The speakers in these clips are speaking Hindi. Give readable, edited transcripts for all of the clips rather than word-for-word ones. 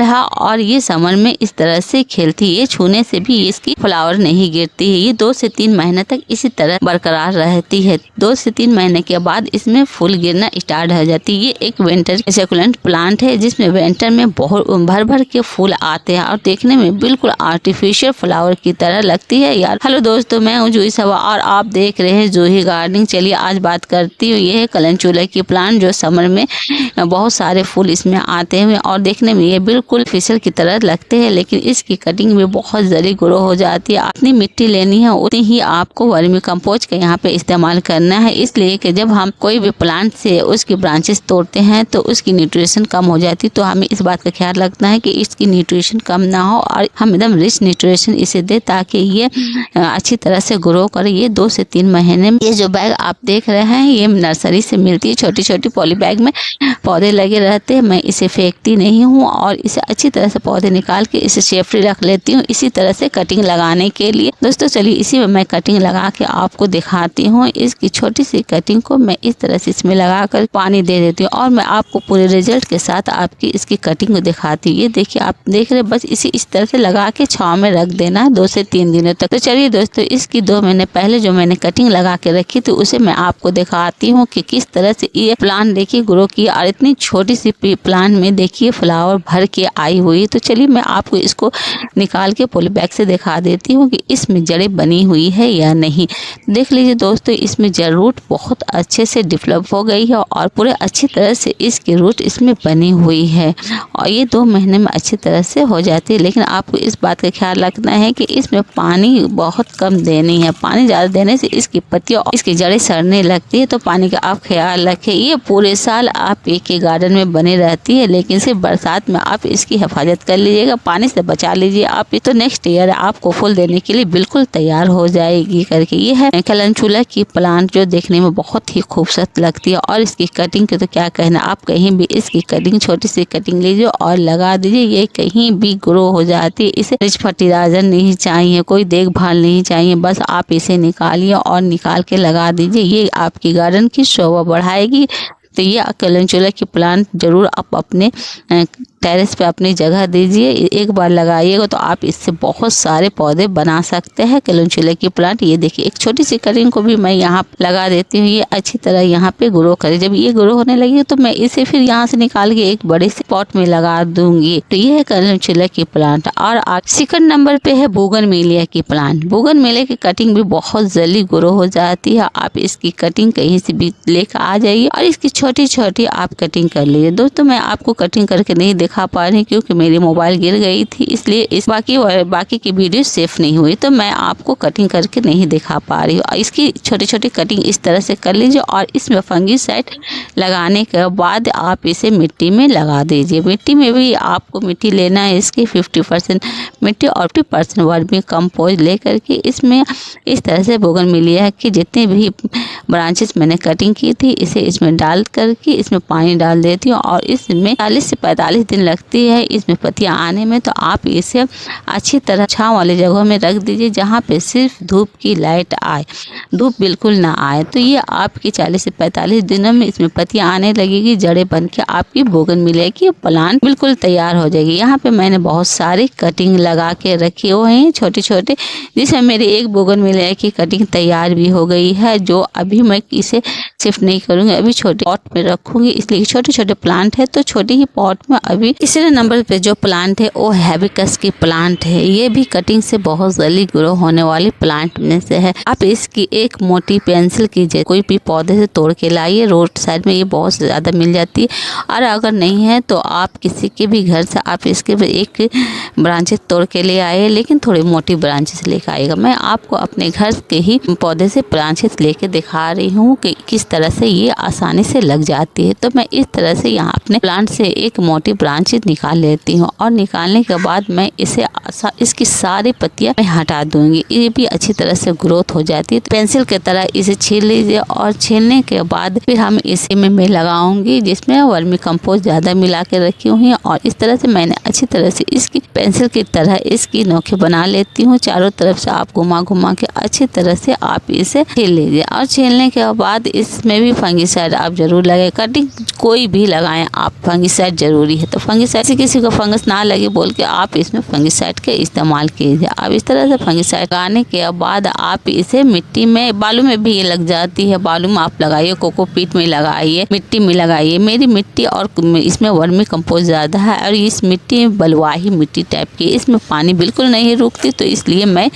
है और ये समर में इस तरह से खिलती है, छूने से भी इसकी फ्लावर नहीं गिरती है। ये 2 से 3 महीने तक इसी तरह बरकरार रहती है। 2 से 3 महीने के बाद इसमें फूल गिरना स्टार्ट हो जाती है। ये एक विंटर सक्युलेंट प्लांट है जिसमें विंटर में बहुत भर भर के फूल आते हैं और देखने में बिल्कुल आर्टिफिशियल फ्लावर की तरह लगती है यार। हेलो दोस्तों, मैं हूँ जूही सवा और आप देख रहे हैं जूही गार्डनिंग। चलिए आज बात करती हूँ, ये है कलंचुला की प्लांट जो समर में बहुत सारे फूल इसमें आते हैं और देखने में ये बिल्कुल फिसल की तरह लगते हैं, लेकिन इसकी कटिंग में बहुत जल्दी ग्रो हो जाती है। अपनी मिट्टी लेनी है उतनी ही आपको वर्मी कंपोस्ट का यहाँ पे इस्तेमाल करना है, इसलिए कि जब हम कोई भी प्लांट से उसकी ब्रांचेस तोड़ते हैं तो उसकी न्यूट्रिशन कम हो जाती है। तो हमें इस बात का ख्याल रखना है कि इसकी न्यूट्रिशन कम ना हो और हम एकदम रिच न्यूट्रिशन इसे दे ताकि ये अच्छी तरह से ग्रो करे। ये 2 से 3 महीने में ये जो बैग आप देख रहे हैं ये नर्सरी से मिलती है। छोटी छोटी पॉली बैग में पौधे लगे रहते हैं। मैं इसे फेंकती नहीं हूँ और इसे अच्छी तरह से पौधे निकाल के इसे सेफ्टी रख लेती हूँ इसी तरह से कटिंग लगाने के लिए। दोस्तों चलिए इसी में मैं कटिंग लगा के आपको दिखाती हूँ। इसकी छोटी सी कटिंग को मैं इस तरह से इसमें लगा कर पानी दे देती हूँ और मैं आपको पूरे रिजल्ट के साथ आपकी इसकी कटिंग को दिखाती हूँ। ये देखिए आप देख रहे, बस इस तरह से लगा के छांव में रख देना 2 से 3 दिनों तक। तो चलिए दोस्तों, इसकी 2 महीने पहले जो मैंने कटिंग लगा के रखी थी उसे मैं आपको दिखाती हूँ कि किस तरह से ये प्लांट देखिए ग्रो किया और इतनी छोटी सी प्लांट में देखिए फ्लावर भर के आई हुई। तो चलिए मैं आपको इसको निकाल के पॉली बैग से दिखा देती हूँ कि इसमें जड़ें बनी हुई है या नहीं। देख लीजिए दोस्तों, इसमें जड़ रूट बहुत अच्छे से डेवलप हो गई है और पूरे अच्छी तरह से इसकी रूट इसमें बनी हुई है और ये 2 महीने में अच्छी तरह से हो जाती है। लेकिन आपको इस बात का ख्याल रखना है कि इसमें पानी बहुत कम देनी है। पानी ज़्यादा देने से इसकी पत्तियाँ और इसकी जड़ें सड़ने लगती है, तो पानी का आप ख्याल रखें। ये पूरे साल आप एक के गार्डन में बने रहती है, लेकिन सिर्फ बरसात में आप इसकी हिफाजत कर लीजिएगा, पानी से बचा लीजिए आप, तो नेक्स्ट ईयर आपको फूल देने के लिए बिल्कुल तैयार हो जाएगी करके। ये है कलंचुला की प्लांट जो देखने में बहुत ही खूबसूरत लगती है और इसकी कटिंग के तो क्या कहना, आप कहीं भी इसकी कटिंग छोटी सी कटिंग लीजिए और लगा दीजिए, ये कहीं भी ग्रो हो जाती है। इसे रिच फर्टिलाइजर नहीं चाहिए, कोई देखभाल नहीं चाहिए, बस आप इसे निकालिए और निकाल के लगा दीजिए। ये आपकी गार्डन की शोभा बढ़ाएगी। तो ये कलंचुला की प्लांट जरूर आप अपने टेरेस पे अपनी जगह दीजिए। एक बार लगाइएगा तो आप इससे बहुत सारे पौधे बना सकते हैं। कलंचुला की प्लांट ये देखिए, एक छोटी सी कटिंग को भी मैं यहाँ लगा देती हूँ, ये अच्छी तरह यहाँ पे ग्रो करे। जब ये ग्रो होने लगी तो मैं इसे फिर यहाँ से निकाल के एक बड़े से पॉट में लगा दूंगी। तो ये है कलंचुला की प्लांट। और सेकंड नंबर पे है बोगनवेलिया की प्लांट। बोगनवेलिया की कटिंग भी बहुत जल्दी ग्रो हो जाती है। आप इसकी कटिंग कहीं से भी लेकर आ जाइए और इसकी छोटी छोटी आप कटिंग कर लीजिए। दोस्तों मैं आपको कटिंग करके नहीं दिखा पा रही क्योंकि मेरी मोबाइल गिर गई थी, इसलिए इस बाकी की वीडियो सेफ नहीं हुई, तो मैं आपको कटिंग करके नहीं दिखा पा रही हूँ। इसकी छोटी छोटी कटिंग इस तरह से कर लीजिए और इसमें फंगीसाइड लगाने के बाद आप इसे मिट्टी में लगा दीजिए। मिट्टी में भी आपको मिट्टी लेना है इसकी 50% मिट्टी और 50% वर्मी कंपोस्ट लेकर के इसमें इस तरह से बोगनवेलिया की जितने भी ब्रांचेस मैंने कटिंग की थी इसे इसमें डाल करके इसमें पानी डाल देती हूँ और इसमें 40 से 45 दिन लगती है इसमें पत्तियाँ आने में। तो आप इसे अच्छी तरह छांव वाली जगहों में रख दीजिए जहाँ पे सिर्फ धूप की लाइट आए, धूप बिल्कुल ना आए। तो ये आपकी 40 से 45 दिनों में इसमें पत्तियाँ आने लगेगी, जड़ें बन के आपकी बोगनवेलिया की प्लांट बिल्कुल तैयार हो जाएगी। यहाँ पे मैंने बहुत सारी कटिंग लगा के रखे हुए हैं छोटे छोटे, जिसमें मेरी एक बोगनवेलिया की कटिंग तैयार भी हो गई है, जो अभी मैं इसे शिफ्ट नहीं करूँगी, अभी छोटे पॉट में रखूँगी, इसलिए छोटे छोटे प्लांट है तो छोटे ही पॉट में। अभी तीसरे नंबर पे जो प्लांट है वो हैबिस्कस की प्लांट है। ये भी कटिंग से बहुत जल्दी ग्रो होने वाली प्लांट में से है। आप इसकी एक मोटी पेंसिल कीजिए, कोई भी पौधे से तोड़ के लाइए, रोड साइड में ये बहुत ज़्यादा मिल जाती है, और अगर नहीं है तो आप किसी के भी घर से आप इसके एक ब्रांचेस तोड़ के ले आए, लेकिन थोड़ी मोटी ब्रांचेस लेकर आएगा। मैं आपको अपने घर के ही पौधे से ब्रांचेस लेके दिखा रही हूँ कि किस तरह से ये आसानी से लग जाती है। तो मैं इस तरह से यहाँ अपने प्लांट से एक मोटी ब्रांचेस निकाल लेती हूँ और निकालने के बाद मैं इसे इसकी सारी पत्तियाँ मैं हटा दूंगी। ये भी अच्छी तरह से ग्रोथ हो जाती है। तो पेंसिल की तरह इसे छील लीजिए और छीलने के बाद फिर हम इसे में मैं लगाऊंगी जिसमें वर्मी कंपोस्ट ज़्यादा मिला के रखी हुई है, और इस तरह से मैंने अच्छी तरह से इसकी पेंसिल की तरह इसकी नोखें बना लेती हूँ। चारों तरफ से आप घुमा घुमा के अच्छी तरह से आप इसे छील लीजिए और छीलने के बाद इस इसमें भी फंगिसाइड आप जरूर लगाएं। कटिंग कोई भी लगाएं आप, फंगिसाइड जरूरी है। तो फंगिसाइड किसी को फंगस ना लगे बोल के आप इसमें फंगिसाइड के इस्तेमाल कीजिए। अब इस तरह से फंगिसाइड लगाने के बाद आप इसे मिट्टी में, बालू में भी ये लग जाती है, बालू में आप लगाइए, कोकोपीट में लगाइए, मिट्टी में लगाइए। मेरी मिट्टी और इसमें वर्मी कंपोस्ट ज़्यादा है और इस मिट्टी बलुआही मिट्टी टाइप की, इसमें पानी बिल्कुल नहीं रुकती, तो इसलिए मैं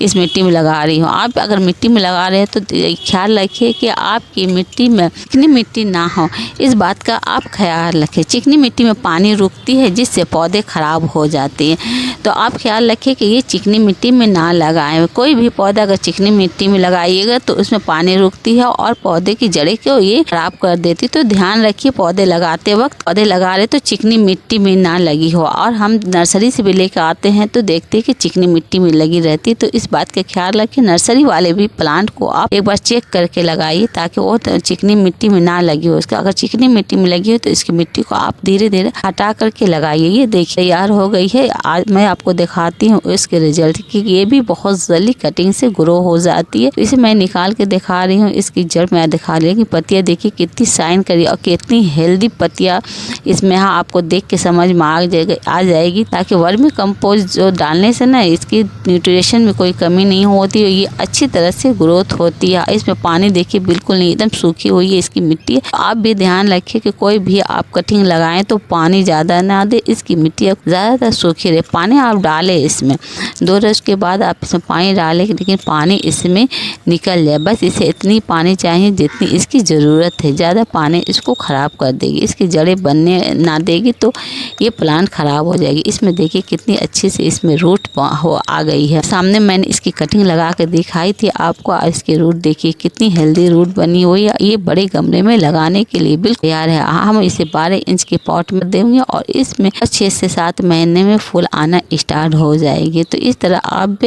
इस मिट्टी में लगा रही हूँ। आप अगर मिट्टी में लगा रहे हैं तो ख्याल रखिए कि आपकी मिट्टी में चिकनी मिट्टी ना हो, इस बात का आप ख्याल रखें। चिकनी मिट्टी में पानी रुकती है जिससे पौधे खराब हो जाते हैं, तो आप ख्याल रखिए कि ये चिकनी मिट्टी में ना लगाएं। कोई भी पौधा अगर चिकनी मिट्टी में लगाइएगा तो उसमें पानी रुकती है और पौधे की जड़ें को ये खराब कर देती। तो ध्यान रखिए पौधे लगाते वक्त, पौधे लगा रहे तो चिकनी मिट्टी में ना लगी हो। और हम नर्सरी से भी लेकर आते हैं तो देखते हैं कि चिकनी मिट्टी में लगी रहती, तो इस बात का ख्याल रखिए। नर्सरी वाले भी प्लांट को आप एक बार चेक करके लगाइए ताकि वो चिकनी मिट्टी में ना लगी हो। उसका अगर चिकनी मिट्टी में लगी हो तो इसकी मिट्टी को आप धीरे धीरे हटा करके लगाइए। ये देखिए तैयार हो गई है। आज मैं आपको दिखाती हूँ इसके रिजल्ट कि ये भी बहुत जल्दी कटिंग से ग्रो हो जाती है। तो इसे मैं निकाल के दिखा रही हूँ। इसकी जड़ मैं दिखा रही हूँ कि पत्तियाँ देखिए कितनी शाइन करी और कितनी हेल्दी पत्तियाँ इसमें आपको देख के समझ में आ जाएगी। ताकि वर्मी कंपोस्ट जो डालने से ना इसकी न्यूट्रिशन में कोई कमी नहीं होती है, ये अच्छी तरह से ग्रोथ होती है। इसमें पानी देखिए बिल्कुल नहीं, एकदम सूखी हुई है इसकी मिट्टी। आप भी ध्यान रखिए कि कोई भी आप कटिंग लगाएं तो पानी ज़्यादा ना दे, इसकी मिट्टी ज़्यादातर सूखी रहे। पानी आप डालें इसमें 2 रोज के बाद आप इसमें पानी डालें, लेकिन पानी इसमें निकल जाए। बस इसे इतनी पानी चाहिए जितनी इसकी ज़रूरत है। ज़्यादा पानी इसको ख़राब कर देगी, इसकी जड़ें बनने ना देगी तो ये प्लांट ख़राब हो जाएगी। इसमें देखिए कितनी अच्छी से इसमें रूट आ गई है। सामने मैंने इसकी कटिंग लगा के दिखाई थी आपको। इसके रूट देखिए कितनी हेल्दी रूट बनी हुई है। ये बड़े गमले में लगाने के लिए बिल्कुल तैयार है। हम इसे 12 इंच के पॉट में देंगे और इसमें 6 से 7 महीने में फूल आना स्टार्ट हो जाएगी। तो इस तरह आप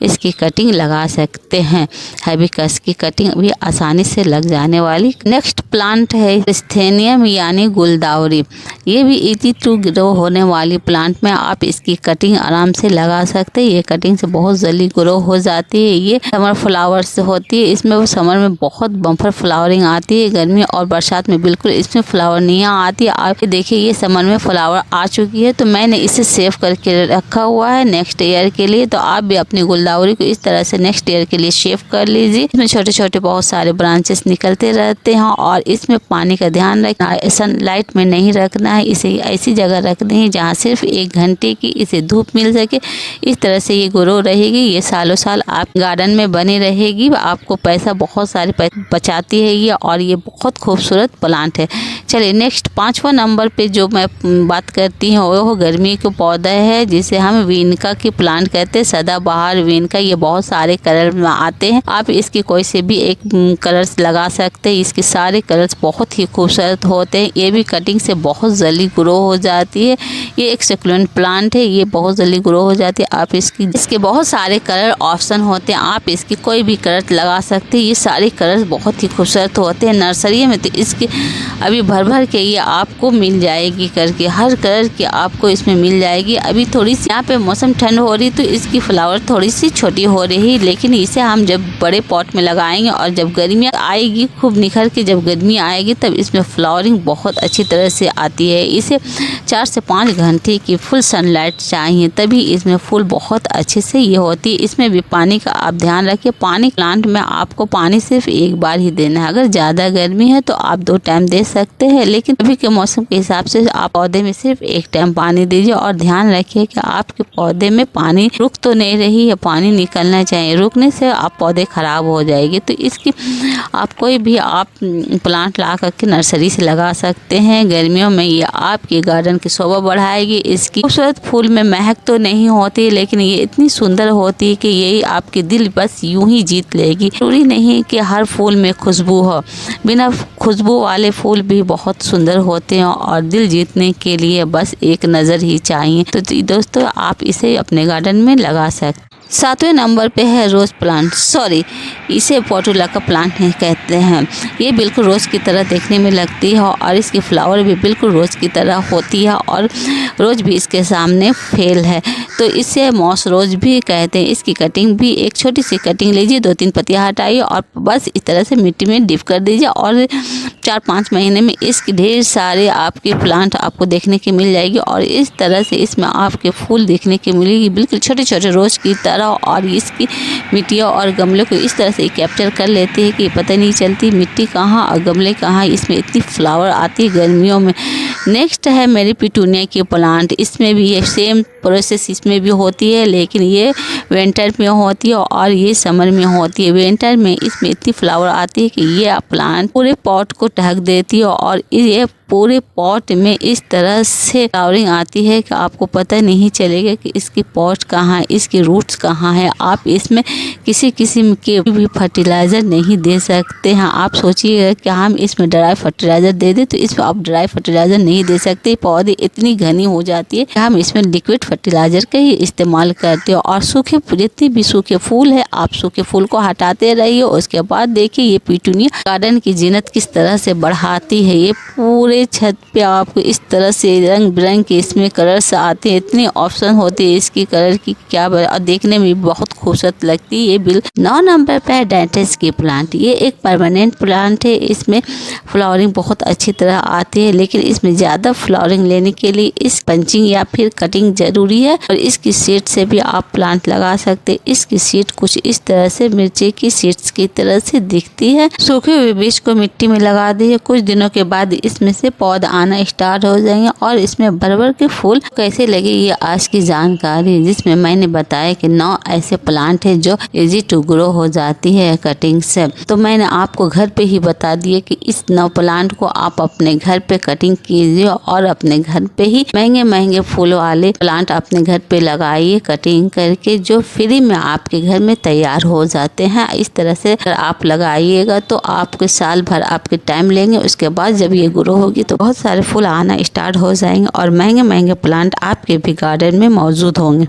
इसकी कटिंग लगा सकते हैं। हिबिस्कस की कटिंग भी आसानी से लग जाने वाली। नेक्स्ट प्लांट है स्टेनियम यानी गुलदावरी। ये भी इजी टू ग्रो होने वाली प्लांट में आप इसकी कटिंग आराम से लगा सकते हैं। ये कटिंग से बहुत जल्दी ग्रो हो जाती है। ये समर फ्लावर्स होती है, इसमें वो समर में बहुत बम्पर फ्लावरिंग आती है। गर्मी और बरसात में बिल्कुल इसमें फ्लावर नहीं आती। आप देखिए ये समर में फ्लावर आ चुकी है, तो मैंने इसे सेव करके रखा हुआ है नेक्स्ट ईयर के लिए। तो आप भी अपनी गुलदावरी को इस तरह से नेक्स्ट ईयर के लिए सेव कर लीजिए। इसमें छोटे छोटे बहुत सारे ब्रांचेस निकलते रहते हैं और इसमें पानी का ध्यान रखना है। सनलाइट में नहीं रखना है, इसे ऐसी जगह रखनी है जहाँ सिर्फ 1 घंटे की इसे धूप मिल सके। इस तरह से ये ग्रो रहेगी। ये सालों साल आप गार्डन में बनी रहेगी। आपको पैसा बहुत सारे बचाती है ये, और ये बहुत खूबसूरत प्लांट है। चलिए नेक्स्ट 5वां नंबर पे जो मैं बात करती हूँ वो गर्मी के पौधा है जिसे हम विनका की प्लांट कहते हैं। सदाबहार विनका, ये बहुत सारे कलर में आते हैं। आप इसकी कोई से भी एक कलर्स लगा सकते हैं। इसके सारे कलर्स बहुत ही खूबसूरत होते हैं। ये भी कटिंग से बहुत जल्दी ग्रो हो जाती है। ये एक सक्यूलेंट प्लांट है, ये बहुत जल्दी ग्रो हो जाती है। आप इसके बहुत सारे कलर ऑप्शन होते हैं। आप इसकी कोई भी कलर लगा सकते हैं। ये सारे कलर्स बहुत ही खूबसूरत होते हैं। नर्सरी में तो इसके अभी भर भर के ये आपको मिल जाएगी करके, हर कलर की आपको इसमें मिल जाएगी। अभी थोड़ी सी यहाँ पे मौसम ठंड हो रही तो इसकी फ्लावर थोड़ी सी छोटी हो रही है, लेकिन इसे हम जब बड़े पॉट में लगाएंगे और जब गर्मी आएगी खूब निखर के, जब गर्मी आएगी तब इसमें फ्लावरिंग बहुत अच्छी तरह से आती है। इसे 4 से 5 घंटे की फुल सनलाइट चाहिए, तभी इसमें फूल बहुत अच्छे से ये होती है। इसमें भी पानी का आप ध्यान रखिए। पानी प्लांट में आपको पानी सिर्फ एक बार ही देना है। अगर ज़्यादा गर्मी है तो आप 2 टाइम दे सकते हैं, लेकिन अभी के मौसम के हिसाब से आप पौधे में सिर्फ 1 टाइम पानी दीजिए। और ध्यान रखिए कि आपके पौधे में पानी रुक तो नहीं रही है, पानी निकलना चाहिए। रुकने से आप पौधे खराब हो जाएंगे। तो इसकी आप कोई भी आप प्लांट ला करके नर्सरी से लगा सकते हैं। गर्मियों में ये आपके गार्डन की शोभा बढ़ाएगी। इसकी खूबसूरत फूल में महक तो नहीं होती, लेकिन ये इतनी सुंदर होती है कि यही आपके दिल बस यूं ही जीत लेगी। जरूरी नहीं कि हर फूल में खुशबू हो, बिना खुशबू वाले फूल भी बहुत सुंदर होते हैं और दिल जीतने के लिए बस एक नज़र ही चाहिए। तो दोस्तों आप इसे अपने गार्डन में लगा सकते। 7वें नंबर पे है रोज़ प्लांट, इसे पोर्टुला का प्लांट नहीं कहते हैं। ये बिल्कुल रोज़ की तरह देखने में लगती है और इसकी फ्लावर भी बिल्कुल रोज़ की तरह होती है और रोज़ भी इसके सामने फेल है। तो इसे मॉस रोज भी कहते हैं। इसकी कटिंग भी एक छोटी सी कटिंग लीजिए, 2-3 पत्तियां हटाइए और बस इस तरह से मिट्टी में डिप कर दीजिए और 4-5 महीने में इसके ढेर सारे आपके प्लांट आपको देखने के मिल जाएगी और इस तरह से इसमें आपके फूल देखने के मिलेगी, बिल्कुल छोटे छोटे रोज की तरह। और इसकी मिट्टियों और गमले को इस तरह से कैप्चर कर लेते हैं कि पता नहीं चलती मिट्टी कहाँ और गमले कहाँ। इसमें इतनी फ्लावर आती है गर्मियों में। नेक्स्ट है मेरी पिटूनिया की प्लांट। इसमें भी ये सेम प्रोसेस इसमें भी होती है, लेकिन ये विंटर में होती है और ये समर में होती है। विंटर में इसमें इतनी फ्लावर आती है कि ये प्लांट पूरे पॉट को ढक देती है और ये पूरे पॉट में इस तरह से फ्लावरिंग आती है कि आपको पता नहीं चलेगा कि इसकी पॉट कहाँ है, इसकी रूट्स कहाँ है। आप इसमें किसी किस्म के भी फर्टिलाइज़र नहीं दे सकते हैं। आप सोचिएगा कि हम इसमें ड्राई फर्टिलाइज़र दे दें, तो इसमें आप ड्राई फर्टिलाइज़र नहीं दे सकते। पौधे इतनी घनी हो जाती है कि हम इसमें लिक्विड फर्टिलाइज़र का ही इस्तेमाल करते हो। और सूखे जितने भी सूखे फूल है आप सूखे फूल को हटाते रहिए। उसके बाद देखिए ये पिटूनिया गार्डन की जीनत किस तरह से बढ़ाती है। ये पूरे छत पे आपको इस तरह से रंग बिरंग के इसमें कलर्स आते हैं, इतने ऑप्शन होते हैं इसकी कलर की क्या और देखने में बहुत खूबसूरत लगती है। ये बिल 9 नंबर पे है डेंटिस की प्लांट। ये एक परमानेंट प्लांट है। इसमें फ्लावरिंग बहुत अच्छी तरह आती है, लेकिन इसमें ज़्यादा फ्लावरिंग लेने के लिए इस पंचिंग या फिर कटिंग जरूरी है। और इसकी सीड से भी आप प्लांट लगा सकते हैं। इसकी सीड कुछ इस तरह से मिर्ची की सीड्स की तरह से दिखती है। सूखे हुए बीज को मिट्टी में लगा दिए, कुछ दिनों के बाद इसमें से पौधा आना स्टार्ट हो जाएंगे और इसमें भर के फूल कैसे लगे ये आज की जानकारी, जिसमें मैंने बताया कि 9 ऐसे प्लांट है जो इजी टू ग्रो हो जाती है कटिंग से। तो मैंने आपको घर पे ही बता दिए कि इस 9 प्लांट को आप अपने घर पे कटिंग कीजिए और अपने घर पे ही महंगे महंगे फूल वाले प्लांट अपने घर पे लगाइए कटिंग करके, जो फ्री में आपके घर में तैयार हो जाते हैं। इस तरह से अगर आप लगाइएगा तो आपके साल भर आपके टाइम लेंगे। उसके बाद जब ये ग्रो होगी तो बहुत सारे फूल आना स्टार्ट हो जाएंगे और महंगे महंगे प्लांट आपके भी गार्डन में मौजूद होंगे।